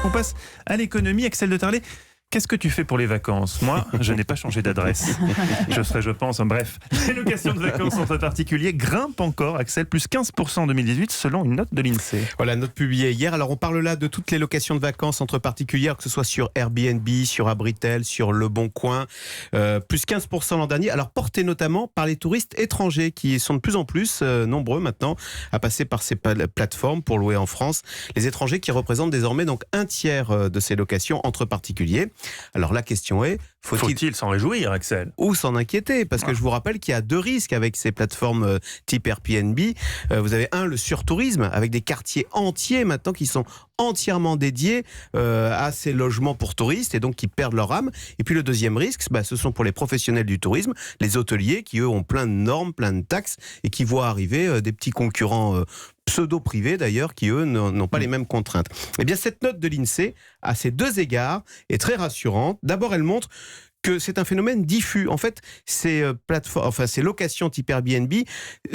On passe à l'économie. Axel de Tarlet, qu'est-ce que tu fais pour les vacances? Moi, je n'ai pas changé d'adresse. Je pense. Bref, les locations de vacances entre particuliers grimpent encore, Axel, plus 15% en 2018 selon une note de l'INSEE. Voilà, note publiée hier. Alors, on parle là de toutes les locations de vacances entre particuliers, que ce soit sur Airbnb, sur Abritel, sur Le Bon Coin. Plus 15% l'an dernier. Alors, porté notamment par les touristes étrangers qui sont de plus en plus nombreux maintenant à passer par ces plateformes pour louer en France. Les étrangers qui représentent désormais donc un tiers de ces locations entre particuliers. Alors la question est, faut-il s'en réjouir, Axel? Ou s'en inquiéter? Parce que je vous rappelle qu'il y a deux risques avec ces plateformes type Airbnb. Vous avez le surtourisme, avec des quartiers entiers maintenant qui sont entièrement dédiés à ces logements pour touristes et donc qui perdent leur âme. Et puis le deuxième risque, ce sont pour les professionnels du tourisme, les hôteliers qui eux ont plein de normes, plein de taxes et qui voient arriver des petits concurrents pseudo-privés d'ailleurs, qui eux n'ont pas les mêmes contraintes. Eh bien cette note de l'INSEE, à ces deux égards, est très rassurante. D'abord, elle montre que c'est un phénomène diffus. En fait, ces locations type Airbnb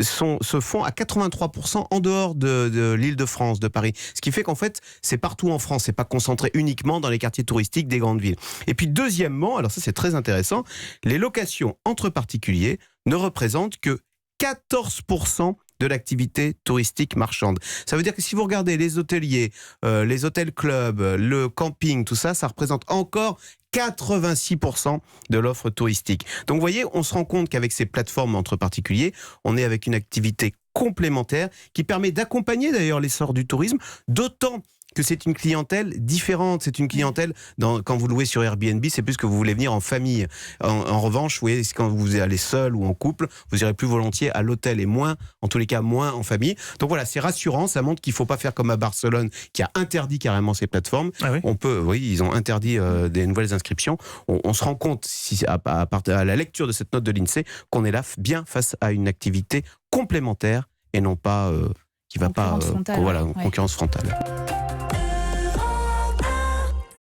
se font à 83% en dehors de l'Île-de-France, de Paris. Ce qui fait qu'en fait, c'est partout en France. C'est pas concentré uniquement dans les quartiers touristiques des grandes villes. Et puis deuxièmement, alors ça c'est très intéressant, les locations entre particuliers ne représentent que 14% de l'activité touristique marchande. Ça veut dire que si vous regardez les hôteliers, les hôtels-clubs, le camping, tout ça, ça représente encore 86% de l'offre touristique. Donc vous voyez, on se rend compte qu'avec ces plateformes entre particuliers, on est avec une activité complémentaire qui permet d'accompagner d'ailleurs l'essor du tourisme, d'autant que c'est une clientèle différente. C'est une clientèle, quand vous louez sur Airbnb, c'est plus que vous voulez venir en famille. En revanche, vous voyez, quand vous allez seul ou en couple, vous irez plus volontiers à l'hôtel et moins, en tous les cas, moins en famille. Donc voilà, c'est rassurant. Ça montre qu'il ne faut pas faire comme à Barcelone, qui a interdit carrément ces plateformes. Ah oui. Ils ont interdit des nouvelles inscriptions. On se rend compte, à la lecture de cette note de l'INSEE, qu'on est là bien face à une activité complémentaire et non pas qui va pas, concurrence frontale.